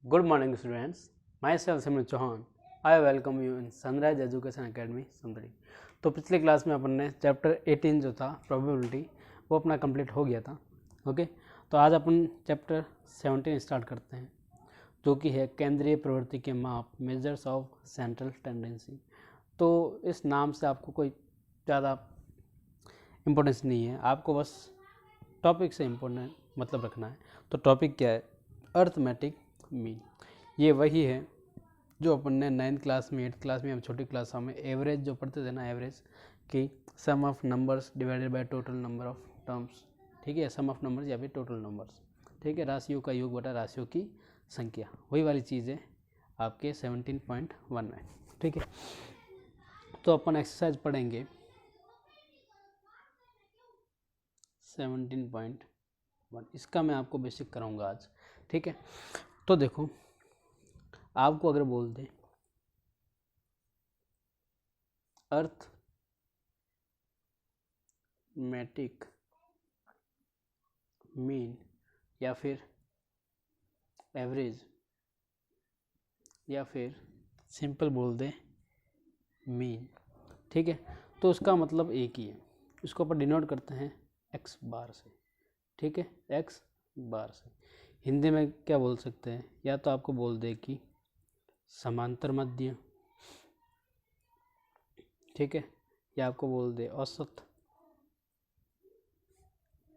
Good morning students, myself Simran Chauhan. I welcome you in Sunrise Education Academy Sundari. तो पिछले class में अपन ने chapter 18 जो था प्रोबेबिलिटी वो अपना कंप्लीट हो गया था. ओके, तो आज अपन चैप्टर 17 स्टार्ट करते हैं जो कि है केंद्रीय प्रवृत्ति के माप, मेजर्स ऑफ सेंट्रल टेंडेंसी. तो इस नाम से आपको कोई ज़्यादा इम्पोर्टेंस नहीं है, आपको बस टॉपिक से इम्पोर्टेंट मतलब रखना है. तो टॉपिक क्या है? Arithmetic mean. ये वही है जो अपन ने 9th क्लास में 8th क्लास में हम छोटी क्लासों में एवरेज जो पढ़ते थे ना, एवरेज की sum of numbers divided by total number of terms. ठीक है, सम ऑफ नंबर्स या फिर टोटल नंबर्स. ठीक है, राशियों का योग बटा राशियों की संख्या, वही वाली चीज़ है आपके 17.1 में. ठीक है, तो अपन एक्सरसाइज पढ़ेंगे 17.1. इसका मैं आपको बेसिक कराऊंगा आज. ठीक है, तो देखो, आपको अगर बोल दे अर्थमेटिक मीन या फिर एवरेज या फिर सिंपल बोल दे मीन. ठीक है, तो उसका मतलब एक ही है. इसको अपन डिनोट करते हैं एक्स बार से. ठीक है, एक्स बार से. हिंदी में क्या बोल सकते हैं? या तो आपको बोल दे कि समांतर मध्य. ठीक है, या आपको बोल दे औसत,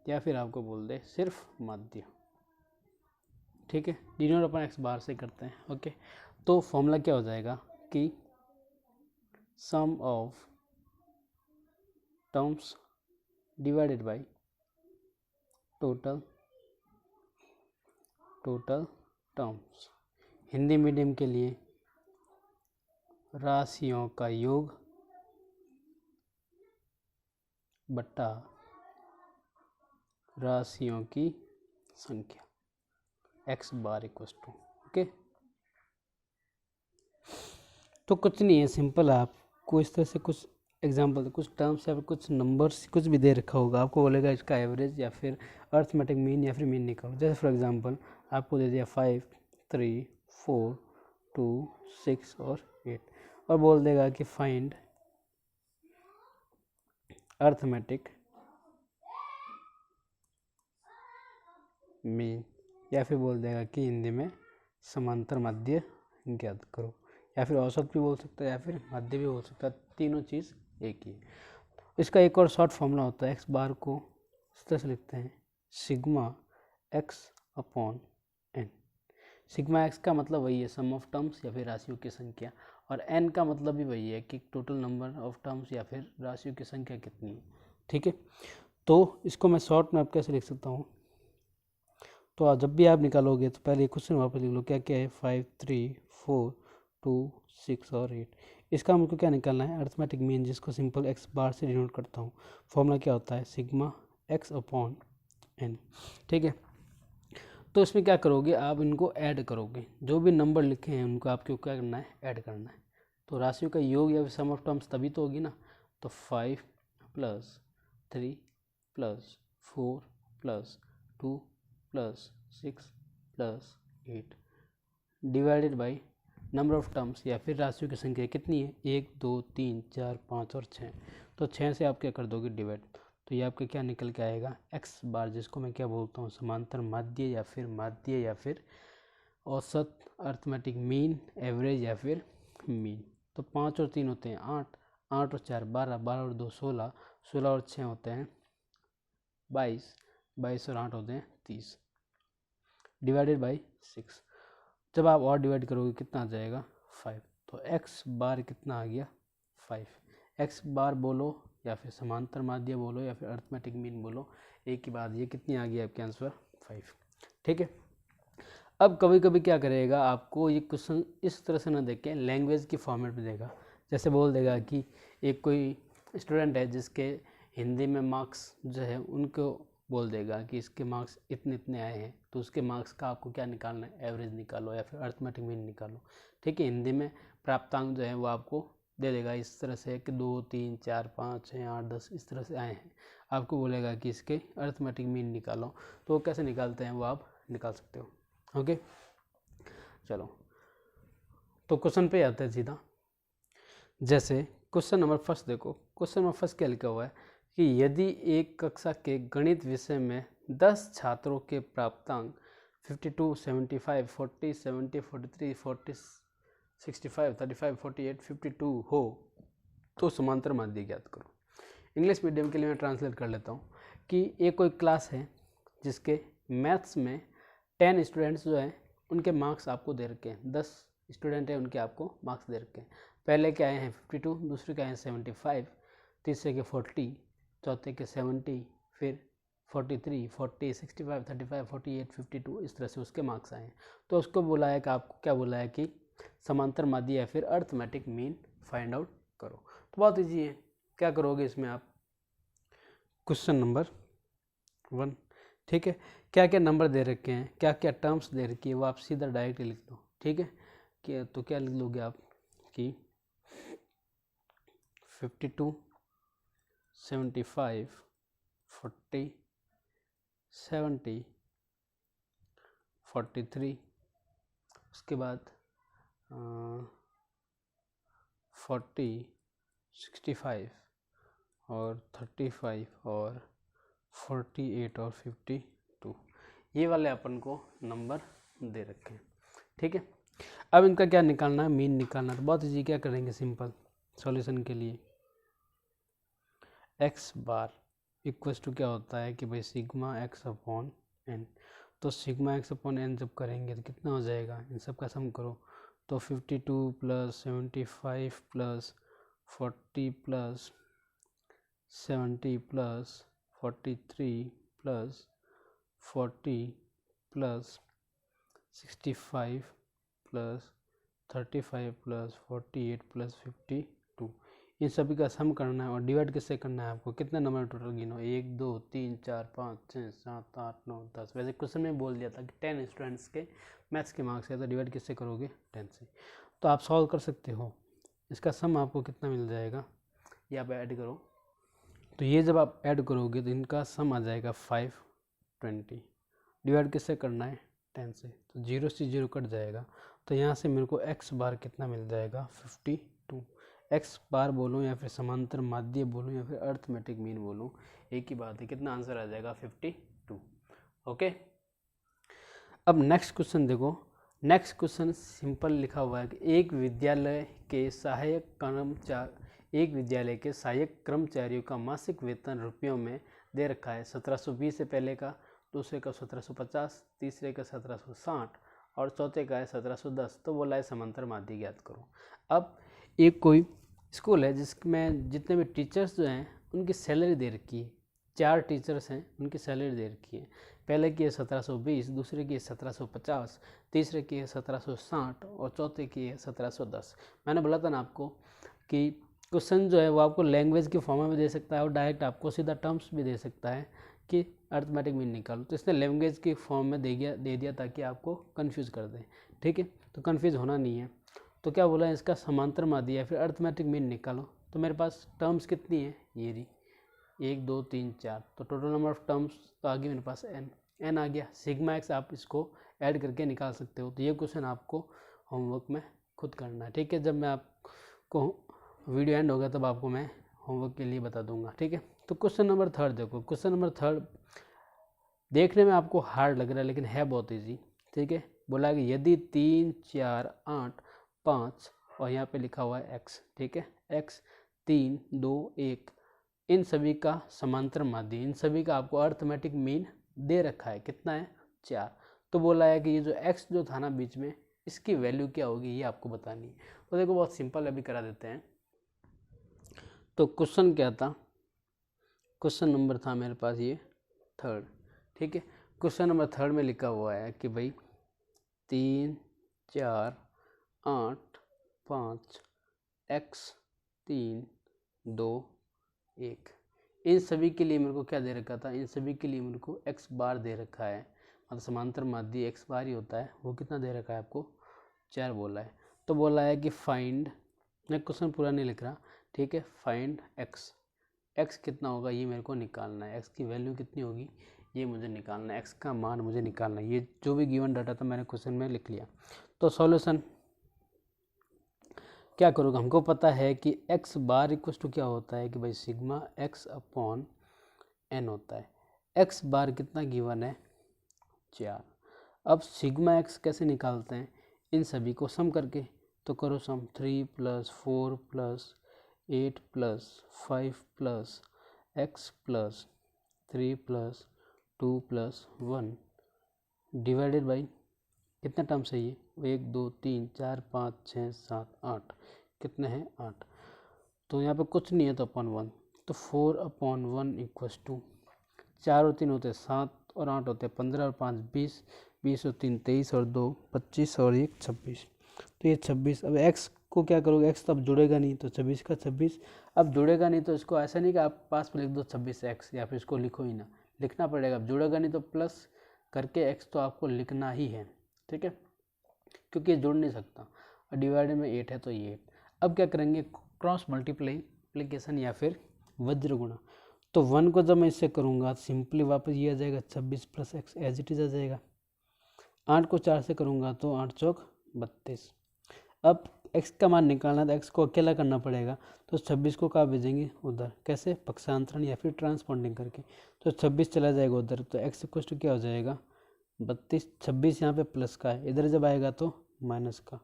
या फिर आपको बोल दे सिर्फ मध्य. ठीक है, डिनोट अपन एक्स बार से करते हैं. ओके, तो फॉर्मूला क्या हो जाएगा कि sum of terms divided by total terms. Hindi medium के लिए राशियों का योग बटा राशियों की संख्या x bar equal to. Okay, तो कुछ नहीं है, सिंपल. आपको इस तरह से कुछ एग्जाम्पल, कुछ टर्म्स या फिर कुछ नंबर्स कुछ भी दे रखा होगा, आपको बोलेगा इसका एवरेज या फिर अर्थमेटिक मीन या फिर मीन निकालो. जैसे फॉर एग्जांपल आपको दे दिया 5, 3, 4, 2, 6 और 8 और बोल देगा कि फाइंड अर्थमेटिक मीन, या फिर बोल देगा कि हिंदी में समांतर मध्य ज्ञात करो, या फिर औसत भी बोल सकता है या फिर मध्य भी बोल सकता है. तीनों चीज़ एक ही. इसका एक और शॉर्ट फॉर्मूला होता है. एक्स बार को इस तरह से लिखते हैं sigma X upon N. Sigma X का मतलब वही है सम ऑफ टर्म्स या फिर राशियों की संख्या, और एन का मतलब भी वही है कि टोटल नंबर ऑफ टर्म्स या फिर राशियों की संख्या कितनी है. ठीक है, तो इसको मैं शॉर्ट में आप कैसे लिख सकता हूँ? तो जब भी आप निकालोगे तो पहले क्वेश्चन वापस लिख लो. क्या क्या है? 5, 3, 4, 2, 6 और 8. इसका हमको क्या निकालना है? अर्थमेटिक मीन, जिसको सिंपल एक्स बार से डिनोट करता हूँ. फॉर्मूला क्या होता है? Sigma X upon N. ठीक है, तो इसमें क्या करोगे? आप इनको ऐड करोगे. जो भी नंबर लिखे हैं उनको आपको क्या करना है? ऐड करना है. तो राशियों का योग या सम ऑफ टर्म्स तभी तो होगी ना. तो 5 + 3 + 4 + 2 + 6 + 8 divided by number of terms या फिर राशियों की संख्या कितनी है? 1, 2, 3, 4, 5 और 6. तो 6 से आप क्या कर दोगे? डिवाइड. तो ये आपका क्या निकल के आएगा? एक्स बार, जिसको मैं क्या बोलता हूँ? समांतर मध्य या फिर औसत, अर्थमेटिक मीन, एवरेज या फिर मीन. तो 5 और 3 होते हैं 8, 8 और 4 12, 12 और 2 16, 16 और 6 होते हैं 22, 22 और 8 होते हैं 30 डिवाइडेड बाई 6. जब आप और डिवाइड करोगे कितना आ जाएगा? 5. तो एक्स बार कितना आ गया? 5. एक्स बार बोलो या फिर समांतर माध्य बोलो या फिर अर्थमेटिक मीन बोलो, एक ही बात. ये कितनी आ गई आपके आंसर? 5. ठीक है, अब कभी कभी क्या करेगा, आपको ये क्वेश्चन इस तरह से ना देके लैंग्वेज की फॉर्मेट में देगा. जैसे बोल देगा कि एक कोई स्टूडेंट है जिसके हिंदी में मार्क्स जो है उनको बोल देगा कि इसके मार्क्स इतने इतने आए हैं, तो उसके मार्क्स का आपको क्या निकालना है? एवरेज निकालो या फिर अर्थमेटिक मीन निकालो. ठीक है, हिंदी में प्राप्तांक जो है वो आपको दे देगा इस तरह से कि 2, 3, 4, 5, 6, 8, 10 इस तरह से आए हैं. आपको बोलेगा कि इसके अर्थमेटिक मीन निकालो. तो वो कैसे निकालते हैं वो आप निकाल सकते हो. ओके, चलो तो क्वेश्चन पे आते हैं सीधा। जैसे क्वेश्चन नंबर फर्स्ट देखो, क्वेश्चन नंबर फर्स्ट क्या लिखा हुआ है कि यदि एक कक्षा के गणित विषय में 10 छात्रों के प्राप्तांक 52, 75, 40, 70, 43, 40, 65, 35, 48, 52 हो तो समांतर माध्य ज्ञात करो। इंग्लिश मीडियम के लिए मैं ट्रांसलेट कर लेता हूँ कि एक कोई क्लास है जिसके मैथ्स में 10 स्टूडेंट्स जो हैं उनके मार्क्स आपको दे रखे हैं, 10 स्टूडेंट हैं उनके आपको मार्क्स दे रखे हैं। पहले के आए हैं 52, दूसरे के आए हैं 75, तीसरे के 40, चौथे के 70, फिर 43, 40, 65, 35, 48, 52 इस तरह से उसके मार्क्स आए हैं। तो उसको बोला है कि आपको क्या बोला है कि समांतर माध्य या फिर अर्थमेटिक मीन फाइंड आउट करो। तो बहुत ईजी है, क्या करोगे इसमें आप, क्वेश्चन नंबर 1, ठीक है, क्या क्या नंबर दे रखे हैं, क्या क्या टर्म्स दे रखी है वो आप सीधा डायरेक्ट लिख लो, ठीक है। क्या तो क्या लिख लोगे आप कि 52, 75, 40, 70, 43, उसके बाद 40, 65 और 35 और 48 और 52, ये वाले अपन को नंबर दे रखे हैं, ठीक है। अब इनका क्या निकालना है, मीन निकालना है। तो बहुत इजी, क्या करेंगे, सिंपल सॉल्यूशन के लिए x बार इक्वल्स टू क्या होता है कि भाई सिग्मा x अपॉन n। तो सिग्मा x अपॉन n जब करेंगे तो कितना हो जाएगा, इन सब का सम करो तो 52 plus 75 plus 40 plus 70 plus 43 plus 40 plus 65 plus 35 plus 48 plus 52, इन सभी का सम करना है और डिवाइड किससे करना है आपको, कितने नंबर टोटल गिनो, 1 2 3 4 5 6 7 8 9 10। वैसे क्वेश्चन में बोल दिया था कि 10 स्टूडेंट्स के मैथ्स के मार्क्स है, तो डिवाइड किससे करोगे, 10 से। तो आप सॉल्व कर सकते हो, इसका सम आपको कितना मिल जाएगा, ये आप ऐड करो। तो ये जब आप ऐड करोगे तो इनका सम आ जाएगा 520, डिवाइड किससे करना है, 10 से। तो 0 से 0 कट जाएगा, तो यहाँ से मेरे को x बार कितना मिल जाएगा, 52। x बार बोलूँ या फिर समांतर माध्य बोलूँ या फिर अर्थमेटिक मीन बोलूँ, एक ही बात है, कितना आंसर आ जाएगा, 52। ओके, अब नेक्स्ट क्वेश्चन देखो। नेक्स्ट क्वेश्चन सिंपल लिखा हुआ है कि एक विद्यालय के सहायक कर्मचारियों का मासिक वेतन रुपयों में दे रखा है। 1720 से पहले का, दूसरे का 1750, तीसरे का 1760 और चौथे का है 1710। तो बोला है समांतर माध्य ज्ञात करो। अब एक कोई स्कूल है जिसमें जितने भी टीचर्स जो हैं उनकी सैलरी दे रखी है, 4 टीचर्स हैं उनकी सैलरी दे रखी है। पहले की है 1720, दूसरे की है 1750, तीसरे की है 1760 और चौथे की है 1710। मैंने बोला था ना आपको कि क्वेश्चन जो है वो आपको लैंग्वेज के फॉर्म में दे सकता है और डायरेक्ट आपको सीधा टर्म्स भी दे सकता है कि अर्थमेटिक मीन निकालो। तो इसने लैंग्वेज के फॉर्म में दे दिया ताकि आपको कंफ्यूज कर दे, ठीक है। तो कंफ्यूज होना नहीं है। तो क्या बोला है, इसका समांतर माध्य या फिर अर्थमेटिक मीन निकालो। तो मेरे पास टर्म्स कितनी है, ये रही 1 2 3 4, तो टोटल नंबर ऑफ टर्म्स तो आ गई मेरे पास n आ गया। सिग्मा x आप इसको ऐड करके निकाल सकते हो। तो ये क्वेश्चन आपको होमवर्क में खुद करना है, ठीक है। जब मैं आपको वीडियो एंड होगा तब आपको मैं होमवर्क के लिए बता दूंगा, ठीक है। तो क्वेश्चन नंबर 3 देखो। क्वेश्चन नंबर 3 देखने में आपको हार्ड लग रहा है लेकिन है बहुत ईजी, ठीक है। बोला कि यदि 3 4 8 5 और यहाँ पे लिखा हुआ है x, ठीक है, x 3 2 1, इन सभी का समांतर माध्य, इन सभी का आपको अर्थमेटिक मीन दे रखा है, कितना है, 4। तो बोला है कि ये जो x जो था ना बीच में, इसकी वैल्यू क्या होगी ये आपको बतानी है। तो देखो बहुत सिंपल, अभी करा देते हैं। तो क्वेश्चन क्या था, क्वेश्चन नंबर था मेरे पास ये 3, ठीक है। क्वेश्चन नंबर 3 में लिखा हुआ है कि भाई 3 4 8 5 x 3 2 1, इन सभी के लिए मेरे को क्या दे रखा था, इन सभी के लिए मेरे को x बार दे रखा है, मतलब समांतर माध्य x बार ही होता है। वो कितना दे रखा है आपको, 4 बोला है। तो बोला है कि फाइंड, मैं क्वेश्चन पूरा नहीं लिख रहा, ठीक है, फाइंड x कितना होगा ये मेरे को निकालना है, x की वैल्यू कितनी होगी ये मुझे निकालना है, x का मान मुझे निकालना है। ये जो भी गिवन डाटा था मैंने क्वेश्चन में लिख लिया। तो सॉल्यूशन क्या करोगे, हमको पता है कि एक्स बार इक्वल टू क्या होता है कि भाई सिग्मा एक्स अपॉन एन होता है। एक्स बार कितना गिवन है 4। अब सिग्मा एक्स कैसे निकालते हैं, इन सभी को सम करके, तो करो सम 3 + 4 + 8 + 5 + x + 3 + 2 + 1 डिवाइडेड बाई कितने टर्म्स है ये, 1 2 3 4 5 6 7 8, कितने हैं 8। तो यहाँ पे कुछ नहीं है तो अपॉन 1, तो 4/1 इक्वल्स टू 4 और 3 होते हैं 7 और 8 होते हैं 15 और 5 20, 20 और 3 23 और 2 25 और 1 26, तो ये 26। अब x को क्या करोगे, x तो अब जुड़ेगा नहीं, तो 26 का 26। अब जुड़ेगा नहीं तो इसको ऐसा नहीं कि आप पास में लिख दो 26x या फिर इसको लिखो ही ना, लिखना पड़ेगा। अब जुड़ेगा नहीं तो प्लस करके x तो आपको लिखना ही है, ठीक है, क्योंकि ये जुड़ नहीं सकता। और डिवाइडेड में 8 है तो ये 8। अब क्या करेंगे, क्रॉस मल्टीप्लिकेशन या फिर वज्र गुणा। तो 1 को जब मैं इससे करूँगा सिंपली वापस ये आ जाएगा 26 + x एज इट इज आ जाएगा। 8 को 4 से करूँगा तो 8 चौक 32। अब x का मान निकालना तो x को अकेला करना पड़ेगा, तो 26 को कहाँ भेजेंगे उधर, कैसे, पक्षांतरण या फिर ट्रांसपोंडिंग करके। तो 26 चला जाएगा उधर, तो x इक्वल टू क्या हो जाएगा 32। 26 यहाँ पे प्लस का है, इधर जब आएगा तो माइनस का,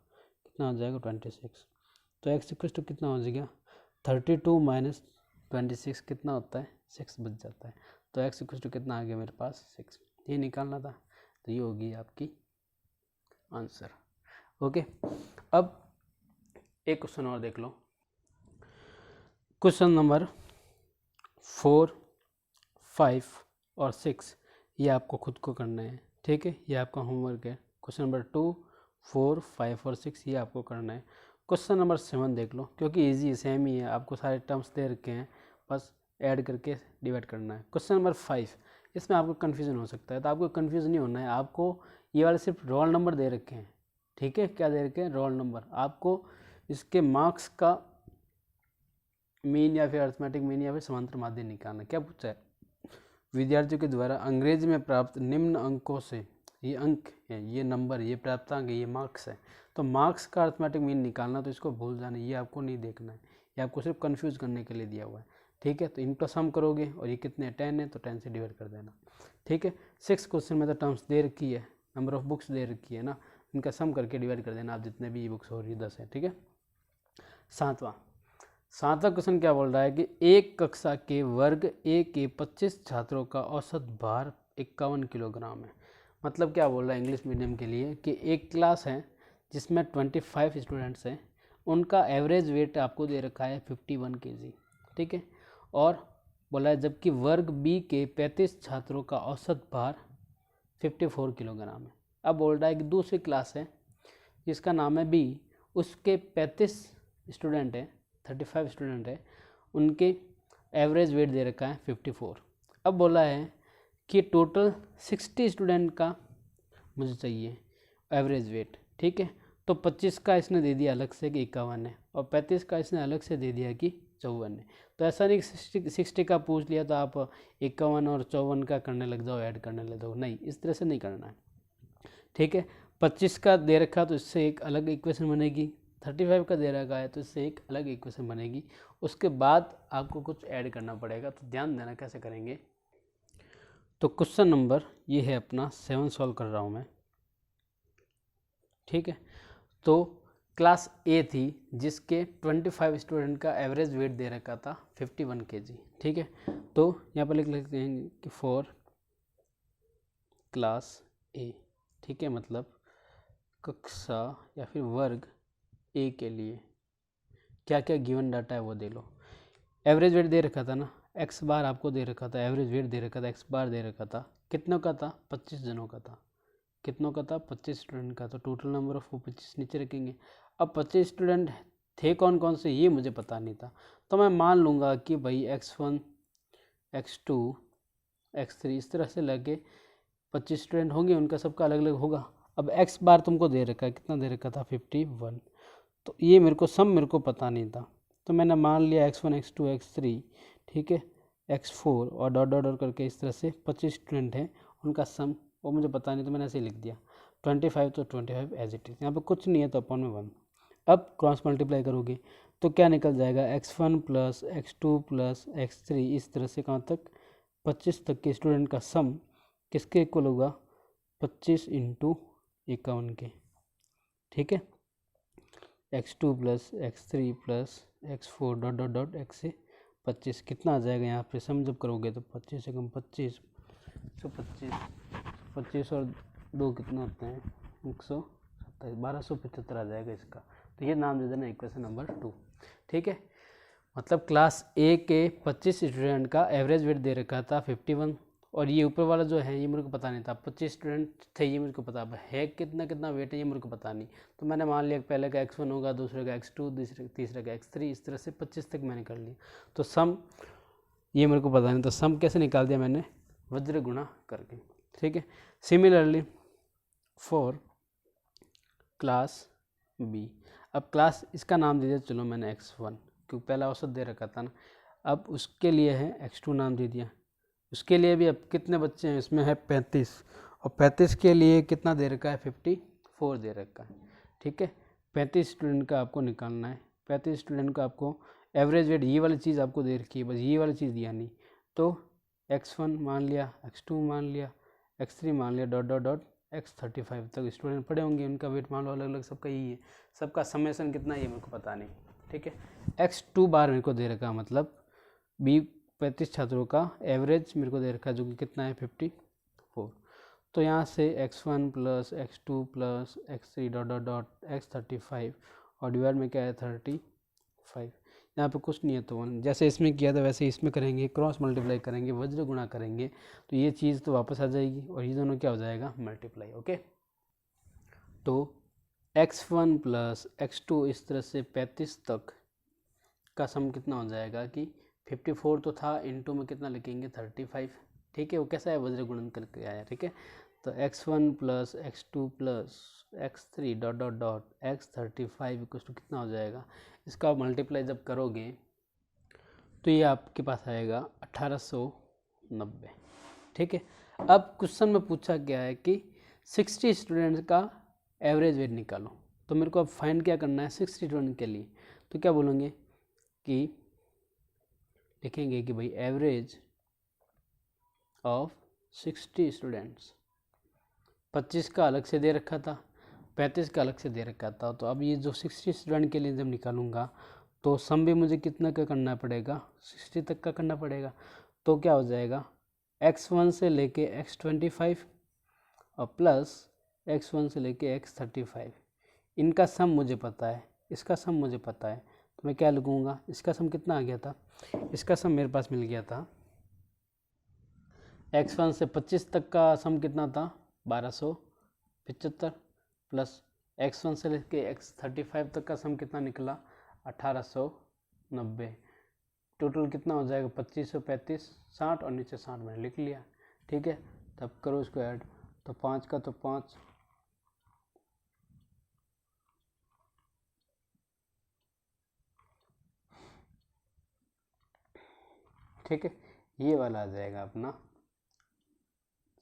कितना हो जाएगा 26। तो x इक्वल टू कितना हो जाएगा 32 - 26 कितना होता है 6 बच जाता है। तो x इक्वल टू कितना आ गया मेरे पास 6, ये निकालना था। तो ये होगी आपकी आंसर। ओके, अब एक क्वेश्चन और देख लो, क्वेश्चन नंबर 4, 5 और 6 ये आपको खुद को करना है, ठीक है, ये आपका होमवर्क है। क्वेश्चन नंबर 2, 4, 5 और 6 ये आपको करना है। क्वेश्चन नंबर 7 देख लो, क्योंकि इजी सेम ही है, आपको सारे टर्म्स दे रखे हैं, बस ऐड करके डिवाइड करना है। क्वेश्चन नंबर 5, इसमें आपको कन्फ्यूजन हो सकता है, तो आपको कन्फ्यूज नहीं होना है। आपको ये वाले सिर्फ रोल नंबर दे रखे हैं, ठीक है, क्या दे रखे हैं रोल नंबर। आपको इसके मार्क्स का मीन या फिर अरिथमेटिक मीन या फिर समांतर माध्य निकालना। क्या पूछा है, विद्यार्थियों के द्वारा अंग्रेजी में प्राप्त निम्न अंकों से, ये अंक है, ये नंबर, ये प्राप्तांक है, ये मार्क्स है, तो मार्क्स का अरिथमेटिक मीन निकालना। तो इसको भूल जाना, ये आपको नहीं देखना है, ये आपको सिर्फ कंफ्यूज करने के लिए दिया हुआ है, ठीक है। तो इनका सम करोगे और ये कितने 10 है तो 10 से डिवाइड कर देना, ठीक है। 6 क्वेश्चन में तो टर्म्स दे रखी है, नंबर ऑफ बुक्स दे रखी है ना, इनका सम करके डिवाइड कर देना आप, जितने भी बुक्स हो रही है 10 है, ठीक है। सातवां क्वेश्चन क्या बोल रहा है कि एक कक्षा के वर्ग ए के 25 छात्रों का औसत भार 51 किलोग्राम है। मतलब क्या बोल रहा है इंग्लिश मीडियम के लिए कि एक क्लास है जिसमें 25 स्टूडेंट्स हैं, उनका एवरेज वेट आपको दे रखा है 51 kg, ठीक है। और बोला है जबकि वर्ग बी के 35 छात्रों का औसत भार 54 किलोग्राम है। अब बोल रहा है कि दूसरी क्लास है जिसका नाम है बी, उसके 35 स्टूडेंट हैं, 35 स्टूडेंट है, उनके एवरेज वेट दे रखा है 54। अब बोला है कि टोटल 60 स्टूडेंट का मुझे चाहिए एवरेज वेट, ठीक है। तो 25 का इसने दे दिया अलग से कि 51 है, और 35 का इसने अलग से दे दिया कि 54 है। तो ऐसा नहीं 60 का पूछ लिया तो आप 51 और 54 का करने लग जाओ, ऐड करने लग जाओ, नहीं, इस तरह से नहीं करना है, ठीक है। 25 का दे रखा तो इससे एक अलग इक्वेशन बनेगी, 35 का दे रखा है तो इससे एक अलग इक्वेशन बनेगी, उसके बाद आपको कुछ ऐड करना पड़ेगा। तो ध्यान देना कैसे करेंगे। तो क्वेश्चन नंबर ये है अपना 7 सॉल्व कर रहा हूँ मैं, ठीक है। तो क्लास ए थी जिसके 25 स्टूडेंट का एवरेज वेट दे रखा था 51 kg, ठीक है। तो यहाँ पर लिख लेते हैं कि फॉर क्लास ए, ठीक है, मतलब कक्षा या फिर वर्ग ए के लिए क्या क्या गिवन डाटा है वो दे लो। एवरेज वेट दे रखा था ना, एक्स बार आपको दे रखा था, एवरेज वेट दे रखा था, एक्स बार दे रखा था, कितनों का था 25 जनों का था, कितनों का था 25 स्टूडेंट का। तो टोटल नंबर ऑफ 25 नीचे रखेंगे। अब 25 स्टूडेंट थे कौन कौन से ये मुझे पता नहीं था, तो मैं मान लूँगा कि भाई x1 x2 x3 इस तरह से लगे 25 स्टूडेंट होंगे, उनका सबका अलग अलग होगा। अब एक्स बार तुमको दे रखा है, कितना दे रखा था 51, तो ये मेरे को सम मेरे को पता नहीं था, तो मैंने मान लिया x1 x2 x3, ठीक है, x4 और डॉट डॉट डॉट करके इस तरह से 25 स्टूडेंट हैं, उनका सम वो मुझे पता नहीं तो मैंने ऐसे ही लिख दिया। 25 तो 25 एज इट इज, यहाँ पे कुछ नहीं है तो अपॉन में 1। अब क्रॉस मल्टीप्लाई करोगे तो क्या निकल जाएगा, x1 plus x2 plus x3, इस तरह से कहाँ तक 25 तक के स्टूडेंट का सम किसके इक्वल होगा, 25 इंटू 51 के। ठीक है, x2 plus x3 plus x4 dot dot dot x से 25 कितना आ जाएगा, यहाँ पे सम जब करोगे तो 25 से कम 25 तो 25 और 2 कितना होते हैं 127, 1275 आ जाएगा इसका। तो ये नाम दे देना इक्वेशन नंबर 2। ठीक है, मतलब क्लास ए के 25 स्टूडेंट का एवरेज वेट दे रखा था 51, और ये ऊपर वाला जो है ये मेरे को पता नहीं था, 25 स्टूडेंट थे ये मेरे को पता है, कितना कितना वेट है ये मेरे को पता नहीं। तो मैंने मान लिया पहले का x1 होगा, दूसरे का x2, तीसरे का x3, इस तरह से 25 तक मैंने कर लिया। तो सम ये मेरे को पता नहीं, तो सम कैसे निकाल दिया मैंने, वज्र गुणा करके। ठीक है, सिमिलरली फॉर क्लास बी, अब क्लास इसका नाम दे दिया चलो मैंने x1, क्योंकि पहला औसत दे रखा था ना। अब उसके लिए है x2 नाम दे दिया, उसके लिए भी अब कितने बच्चे हैं, इसमें है 35, और 35 के लिए कितना दे रखा है 54 दे रखा है। ठीक है, 35 स्टूडेंट का आपको निकालना है, 35 स्टूडेंट का आपको एवरेज वेट ये वाली चीज़ आपको दे रखी है, बस ये वाली चीज़ दिया नहीं। तो x1 मान लिया, x2 मान लिया, x3 मान लिया, डॉट डॉट डॉट x35 तक स्टूडेंट पढ़े होंगे, उनका वेट मान लो अलग अलग सबका यही है, सबका समेसन कितना है ये मेरे को पता नहीं। ठीक है, x2 बार मेरे को दे रखा, मतलब बी 35 छात्रों का एवरेज मेरे को दे रखा है, जो कि कितना है 54। तो यहाँ से x1 plus x2 plus x3 dot dot dot x35 और डिवाइड में क्या है 35, यहाँ पे कुछ नहीं है तो 1, जैसे इसमें किया था वैसे इसमें करेंगे, क्रॉस मल्टीप्लाई करेंगे, वज्र गुणा करेंगे, तो ये चीज़ तो वापस आ जाएगी और ये दोनों क्या हो जाएगा मल्टीप्लाई। ओके, तो x1 प्लस x2 इस तरह से 35 तक का सम कितना हो जाएगा कि 54 तो था, इनटू में कितना लिखेंगे 35। ठीक है, वो कैसा है वज्र गुणन करके आया। ठीक है, तो x1 plus x2 plus x3 dot dot dot x35 equal to कितना हो जाएगा, इसका मल्टीप्लाई जब करोगे तो ये आपके पास आएगा 1890। ठीक है, अब क्वेश्चन में पूछा गया है कि 60 स्टूडेंट्स का एवरेज वेट निकालो, तो मेरे को अब फाइंड क्या करना है 60 स्टूडेंट के लिए। तो क्या बोलेंगे कि लिखेंगे कि भाई एवरेज ऑफ 60 स्टूडेंट्स, 25 का अलग से दे रखा था, 35 का अलग से दे रखा था। तो अब ये जो 60 स्टूडेंट के लिए जब निकालूंगा तो सम भी मुझे कितना का करना पड़ेगा 60 तक का करना पड़ेगा। तो क्या हो जाएगा x1 से लेके x25 और प्लस x1 से लेके x35, इनका सम मुझे पता है, इसका सम मुझे पता है, तो मैं क्या लिखूँगा, इसका सम कितना आ गया था, इसका सम मेरे पास मिल गया था x1 से 25 तक का सम कितना था 1275, प्लस x1 से लेके x35 तक का सम कितना निकला 1890। टोटल कितना हो जाएगा 25 और 35 60 और नीचे 60 मैंने लिख लिया। ठीक है, तब करो इसको ऐड, तो 5 का तो 5, ठीक है, ये वाला आ जाएगा अपना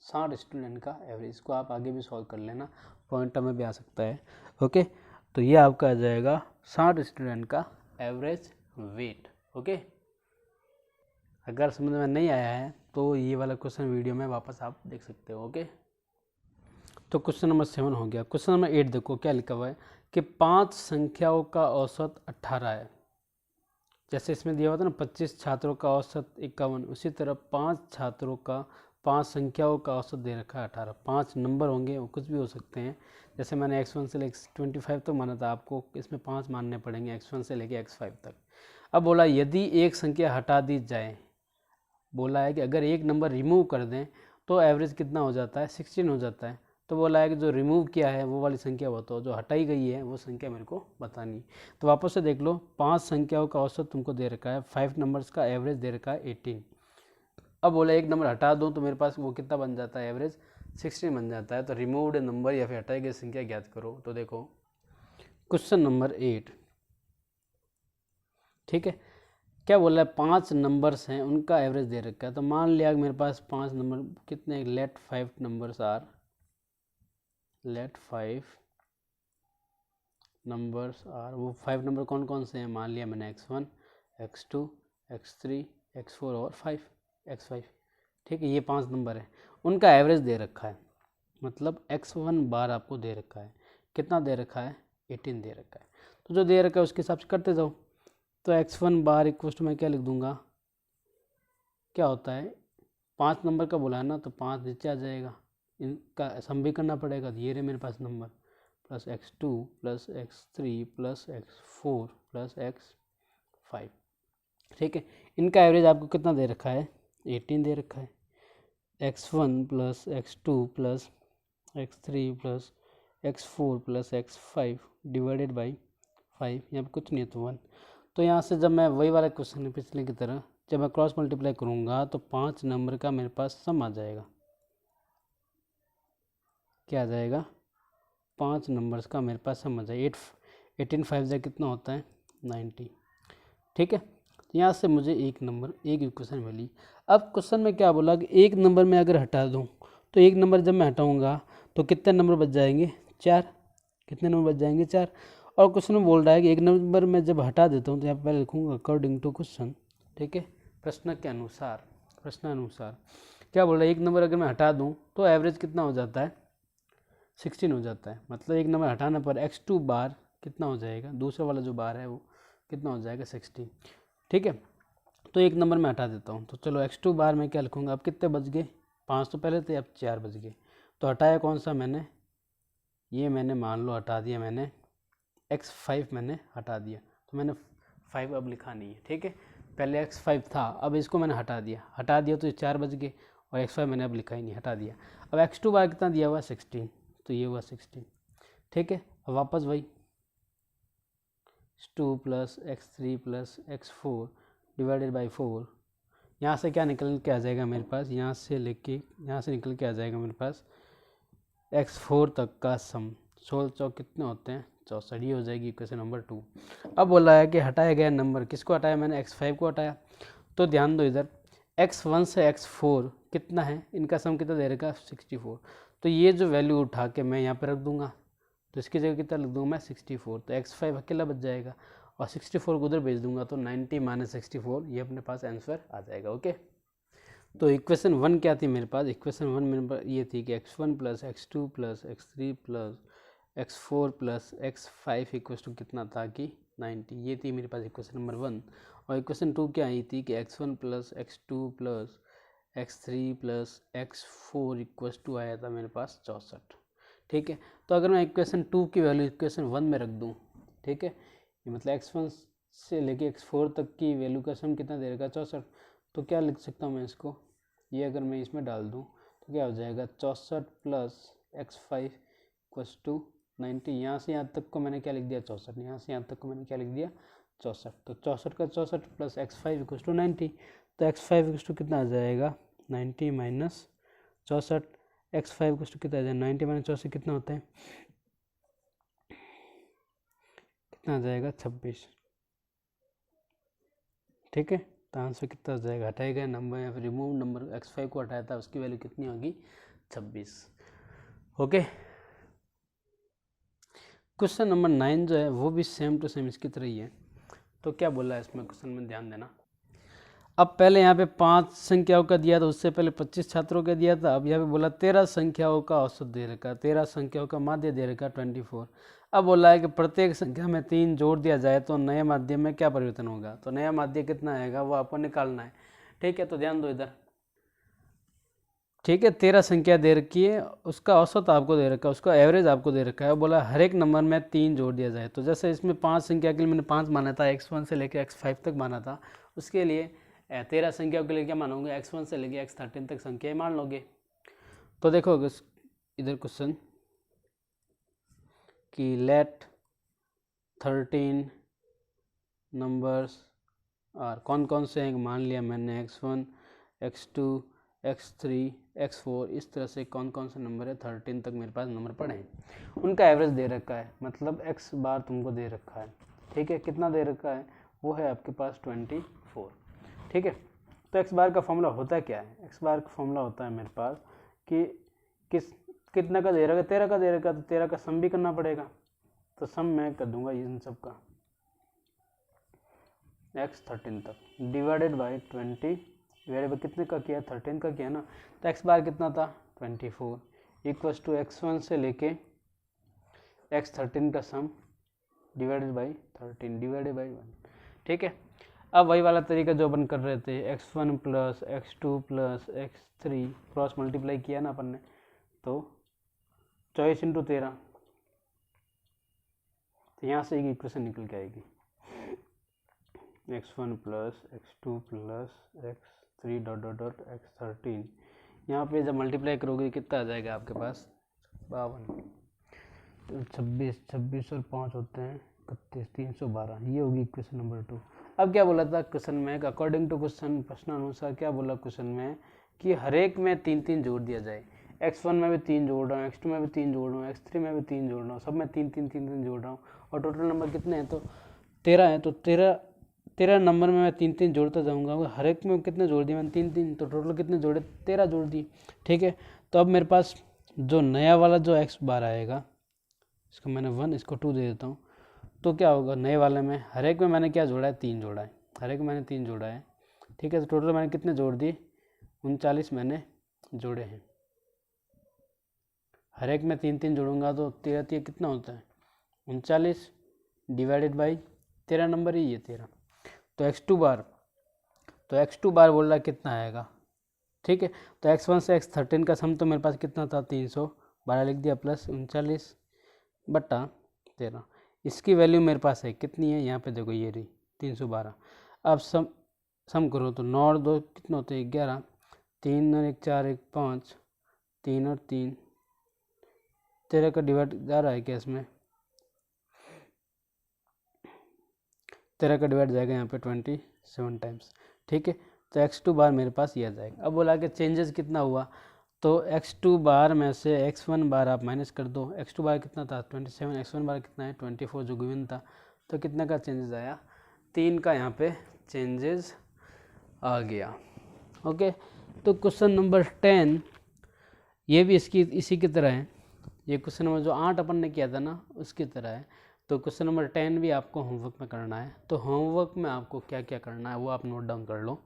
60 स्टूडेंट का एवरेज। इसको आप आगे भी सॉल्व कर लेना, पॉइंट में भी आ सकता है। ओके, तो ये आपका आ जाएगा 60 स्टूडेंट का एवरेज वेट। ओके, अगर समझ में नहीं आया है तो ये वाला क्वेश्चन वीडियो में वापस आप देख सकते हो। ओके, तो क्वेश्चन नंबर 7 हो गया। क्वेश्चन नंबर 8 देखो क्या लिखा हुआ है कि 5 संख्याओं का औसत 18 है। जैसे इसमें दिया हुआ था ना 25 छात्रों का औसत 51, उसी तरह 5 छात्रों का 5 संख्याओं का औसत दे रखा है 18। 5 नंबर होंगे, वो कुछ भी हो सकते हैं। जैसे मैंने x1 से लेकर x25 तो माना था, आपको इसमें 5 मानने पड़ेंगे x1 से लेकर x5 तक। अब बोला यदि एक संख्या हटा दी जाए, बोला है कि अगर एक नंबर रिमूव कर दें तो एवरेज कितना हो जाता है 16 हो जाता है। तो बोला है कि जो रिमूव किया है वो वाली संख्या बताओ, जो हटाई गई है वो संख्या मेरे को बतानी। तो वापस से देख लो, 5 संख्याओं का औसत तुमको दे रखा है, 5 नंबर्स का एवरेज दे रखा है 18। अब बोला एक नंबर हटा दूँ तो मेरे पास वो कितना बन जाता है एवरेज 16 बन जाता है। तो रिमूव्ड नंबर या फिर हटाई गई संख्या ज्ञात करो। तो देखो क्वेश्चन नंबर 8, ठीक है, क्या बोला है 5 नंबर्स हैं उनका एवरेज दे रखा है। तो मान लिया कि मेरे पास 5 नंबर कितने, let 5 numbers are let 5 numbers are, वो 5 नंबर कौन कौन से हैं, मान लिया मैंने x1 x2 x3 x4 और 5 x5, ठीक है, ये 5 नंबर है, उनका एवरेज दे रखा है, मतलब x1 बार आपको दे रखा है, कितना दे रखा है, 18 दे रखा है, तो जो दे रखा है उसके हिसाब से करते जाओ। तो x1 बार इक्वल टू मैं क्या लिख दूंगा, क्या होता है 5 नंबर का बोला है ना, तो 5 नीचे आ जाएगा, इनका सम भी करना पड़ेगा, तो ये रहे मेरे पास number, plus x2 plus x3 plus x4 plus x5, ठीक है, इनका एवरेज आपको कितना दे रखा है, 18 दे रखा है, x1 plus x2 plus x3 plus x4 plus x5 divided by 5, यहाँ पे कुछ नहीं है तो 1। तो यहाँ से जब मैं वही वाला क्वेश्चन है पिछले की तरह, जब मैं क्रॉस मल्टीप्लाई करूँगा तो 5 नंबर का मेरे पास सम आ जाएगा, क्या आ जाएगा, 5 नंबर्स का मेरे पास सम आ जाएगा, 18 5 जा कितना होता है 90, ठीक है, यहाँ से मुझे एक नंबर एक इक्वेशन मिली। अब क्वेश्चन में क्या बोला कि एक नंबर में अगर हटा दूँ, तो एक नंबर जब मैं हटाऊँगा तो कितने नंबर बच जाएंगे, 4, कितने नंबर बच जाएंगे 4, और क्वेश्चन में बोल रहा है कि एक नंबर में जब हटा देता हूँ तो यहाँ पर पहले लिखूँगा अकॉर्डिंग टू क्वेश्चन, ठीक है, प्रश्न के अनुसार, प्रश्नानुसार क्या बोल रहा है, एक नंबर अगर मैं हटा दूँ तो एवरेज कितना हो जाता है 16 हो जाता है, मतलब एक नंबर हटाने पर x2 बार कितना हो जाएगा, दूसरा वाला जो बार है वो कितना हो जाएगा 16, ठीक है, तो एक नंबर में हटा देता हूँ, तो चलो x2 बार में क्या लिखूँगा, अब कितने बच गए, 5 तो पहले थे, अब 4 बच गए, तो हटाया कौन सा मैंने, ये मैंने मान लो हटा दिया मैंने, x5 मैंने हटा दिया, तो मैंने 5 अब लिखा नहीं है, ठीक है, पहले x5 था, अब इसको मैंने हटा दिया तो ये 4 बच गए, और x5 मैंने अब लिखा ही नहीं, हटा दिया। अब x2 बार कितना दिया हुआ 16, तो ये हुआ 16, ठीक है, अब वापस वही 2 plus x3 plus x4 divided by 4, यहाँ से क्या निकल के आ जाएगा मेरे पास, यहाँ से निकल के आ जाएगा मेरे पास x4 तक का सम, 16 चौक कितने होते हैं 64, ये हो जाएगी इक्वेशन नंबर 2। अब बोला है कि हटाया गया नंबर, किसको हटाया मैंने, x5 को हटाया, तो ध्यान दो इधर x1 से x4 कितना है, इनका सम कितना दे रखा 64, तो ये जो वैल्यू उठा के मैं यहाँ पर रख दूंगा, तो इसकी जगह कितना लिख दूंगा मैं 64, तो x5 अकेला बच जाएगा, और 64 को उधर भेज दूंगा तो 90 माइनस 64, ये अपने पास आंसर आ जाएगा, ओके। तो इक्वेशन 1 क्या थी मेरे पास, इक्वेशन 1 मेरे पास ये थी कि x1 plus x2 plus x3 plus x4 plus x5 equal to कितना था कि 90, ये थी मेरे पास इक्वेशन नंबर 1। और इक्वेशन 2 क्या आई थी कि x1 plus x2 plus x3 plus x4 equal to आया था मेरे पास 64, ठीक है। तो अगर मैं इक्वेशन 2 की वैल्यू इक्वेशन 1 में रख दूँ, ठीक है, ये मतलब x1 से लेके x4 तक की वैल्यू का सम कितना दे रखा 64, तो क्या लिख सकता हूँ मैं इसको, ये अगर मैं इसमें डाल दूँ तो क्या हो जाएगा 64 प्लस x5 इक्वल्स टू 90, यहाँ से यहाँ तक को मैंने क्या लिख दिया 64, यहाँ से यहाँ तक को मैंने क्या लिख दिया 64, तो 64 का 64 प्लस x5 इक्वल्स टू 90, तो x5 इक्वल्स टू कितना आ जाएगा 90 माइनस 64, x5 इक्वल्स टू कितना आ जाएगा 90 माइनस 64 कितना होता है, कितना आ जाएगा 26, ठीक है, तो आंसर कितना हो जाएगा, हटाया गया नंबर या फिर रिमूव नंबर x5 को हटाया था उसकी वैल्यू कितनी होगी 26, ओके। क्वेश्चन नंबर 9 जो है वो भी सेम टू सेम इसकी तरह ही है, तो क्या बोला है इसमें क्वेश्चन में ध्यान देना। अब पहले यहाँ पे 5 संख्याओं का दिया था, उससे पहले 25 छात्रों का दिया था, अब यहाँ पे बोला 13 संख्याओं का औसत दे रखा, 13 संख्याओं का माध्य दे रखा 24। अब बोला है कि प्रत्येक संख्या में 3 जोड़ दिया जाए तो नए माध्य में क्या परिवर्तन होगा, तो नया माध्य कितना आएगा वो आपको निकालना है, ठीक है। तो ध्यान दो इधर, ठीक है, 13 संख्या दे रखी है, उसका औसत आपको दे रखा है, उसका एवरेज आपको दे रखा है, बोला हर एक नंबर में 3 जोड़ दिया जाए, तो जैसे इसमें 5 संख्या के लिए मैंने 5 माना था, x1 से लेकर x5 तक माना था, उसके लिए 13 संख्याओं के लिए क्या मानोगे, x1 से लेकर x13 तक संख्याएं मान लोगे। तो देखो इधर क्वेश्चन कि लेट 13 नंबर्स और कौन कौन से हैं, मान लिया मैंने x1 x2 x3 x4, इस तरह से कौन कौन से नंबर है 13 तक मेरे पास नंबर पड़े हैं, उनका एवरेज दे रखा है, मतलब x बार तुमको दे रखा है, ठीक है, कितना दे रखा है वो है आपके पास 24, ठीक है। तो x बार का फॉर्मूला होता क्या है, x बार का फॉर्मूला होता है मेरे पास कि किस कितना का दे रखा, 13 का दे रखा, तो 13 का सम भी करना पड़ेगा, तो सम मैं कर दूंगा इन सब का x 13 तक डिवाइडेड बाई 20 डिवाइडेड बाई कितने का किया, 13 का किया ना, तो x बार कितना था 24 इक्वल्स टू x1 से लेके x 13 का सम डिवाइडेड बाई 13 डिवाइडेड बाई 1। ठीक है, अब वही वाला तरीका जो अपन कर रहे थे, x1 plus x2 plus x3 cross multiply किया ना अपन ने, तो 24 इंटू 13, तो यहाँ से एक इक्वेशन निकल के आएगी x1 plus x2 plus x3 dot dot dot x13। यहाँ पे जब मल्टीप्लाई करोगे कितना आ जाएगा आपके पास 52, 26 और 5 होते हैं 31, 312, ये होगी इक्वेशन नंबर 2। अब क्या बोला था क्वेश्चन में, अकॉर्डिंग टू क्वेश्चन, प्रश्न अनुसार क्या बोला क्वेश्चन में कि हर एक में 3 जोड़ दिया जाए, x1 में भी 3 जोड़ रहा हूँ, x2 में भी 3 जोड़ रहा हूँ, x3 में भी 3 जोड़ रहा हूँ, सब में 3 जोड़ रहा हूँ, और टोटल नंबर कितने हैं, तो 13 है, तो 13 नंबर में मैं 3 जोड़ता जाऊँगा, हर एक में कितने जोड़ दिए मैंने 3, तो टोटल कितने जोड़े 13 जोड़ दिए। ठीक है, तो अब मेरे पास जो नया वाला जो x बार आएगा, इसको मैंने 1 इसको 2 दे देता हूँ, तो क्या होगा नए वाले में हर एक में मैंने क्या जोड़ा है 3 जोड़ा है, हर एक में मैंने 3 जोड़ा है। ठीक है, तो टोटल मैंने कितने जोड़ दिए 39 मैंने जोड़े हैं, हर एक में 3 जोड़ूंगा तो 13 कितना होता है 39 डिवाइडेड बाई 13 नंबर ही ये 13, तो x2 बार बोल रहा कितना आएगा। ठीक है, तो x1 से x13 का सम तो मेरे पास कितना था 312 लिख दिया, प्लस 39 बट्टा 13, इसकी वैल्यू मेरे पास है कितनी है, यहाँ पे देखो ये रही 312। अब सम करो तो 9 और 2 कितने होते हैं 11, 3 और 1 4 1 5, 3 और 3 13 का डिवाइड जा रहा है क्या इसमें, 13 का डिवाइड जाएगा यहाँ पे 27 टाइम्स। ठीक है, तो x2 बार मेरे पास ये आ जाएगा। अब बोला कि चेंजेस कितना हुआ, तो x2 बार में से x1 बार आप माइनस कर दो, x2 बार कितना था 27, x1 बार कितना है 24 जो गिवन था, तो कितना का चेंजेस आया 3 का यहाँ पे चेंजेस आ गया। ओके, तो क्वेश्चन नंबर 10 ये भी इसी की तरह है, ये क्वेश्चन नंबर जो 8 अपन ने किया था ना उसकी तरह है। तो क्वेश्चन नंबर 10 भी आपको होमवर्क में करना है, तो होमवर्क में आपको क्या क्या करना है वो आप नोट डाउन कर लो।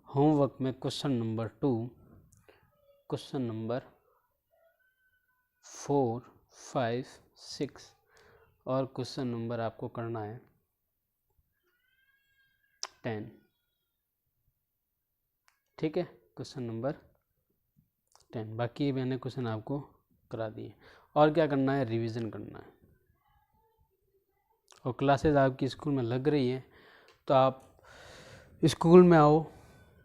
होमवर्क में क्वेश्चन नंबर 2, क्वेश्चन नंबर 4, 5, 6 और क्वेश्चन नंबर आपको करना है 10। ठीक है, क्वेश्चन नंबर 10, बाकी मैंने क्वेश्चन आपको करा दिए। और क्या करना है, रिवीजन करना है। और क्लासेस आपकी स्कूल में लग रही है तो आप स्कूल में आओ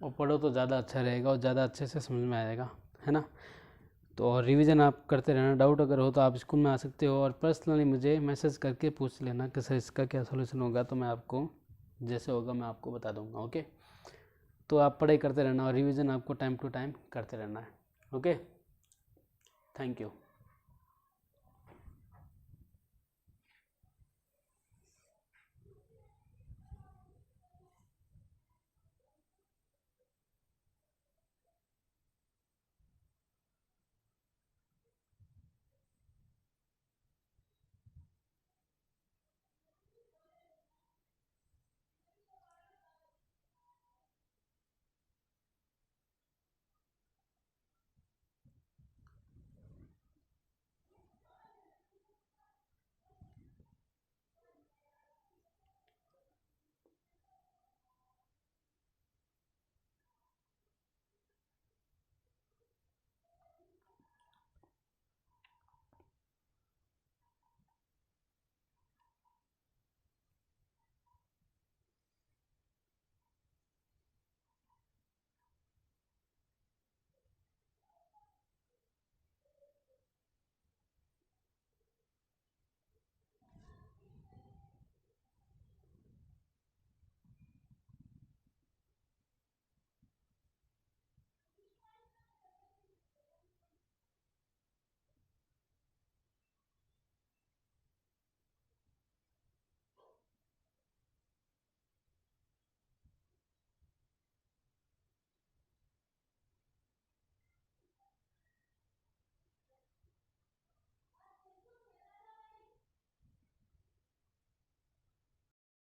और पढ़ो तो ज़्यादा अच्छा रहेगा और ज़्यादा अच्छे से समझ में आएगा, है ना। तो और रिवीजन आप करते रहना, डाउट अगर हो तो आप स्कूल में आ सकते हो और पर्सनली मुझे मैसेज करके पूछ लेना कि सर इसका क्या सोल्यूशन होगा, तो मैं आपको जैसे होगा मैं आपको बता दूंगा। ओके, तो आप पढ़ाई करते रहना और रिवीजन आपको टाइम टू टाइम करते रहना है। Okay, thank you.